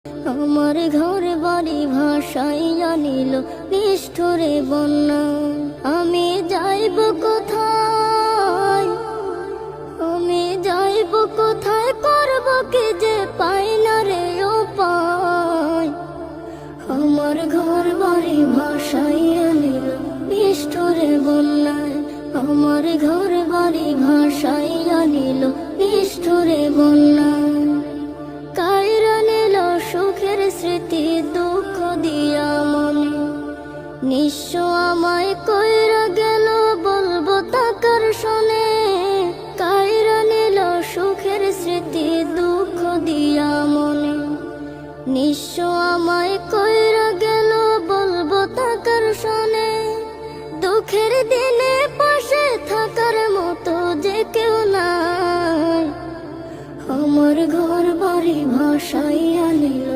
আমার ঘর বাড়ি ভাসাইয়া নিল নিষ্ঠুরে বন্যা। আমি যাইব কোথায়, আমি যাইব কোথায়, করব কি যে পাই না রে উপায়। আমার ঘর বাড়ি ভাসাইয়া নিল নিষ্ঠুরে বন্যায়, আমার ঘর বাড়ি ভাসাইয়া নিল নিষ্ঠুরে বন্যায়। কাইরা নিল সুখের স্মৃতি দুঃখ দিয়া মনে, নিঃস্ব আমায় কইরা গেল বলবো তাকার শোনে। কাইরা নিল সুখের স্মৃতি দুঃখ দিয়া মনে, নিঃস্ব আমায় কইরা গেল বলবো তাকার শোনে। দুঃখের দিনে পাশে থাকার মতো যে কেউ নাই, আমার ঘর বাড়ি ভাসাইয়া নিল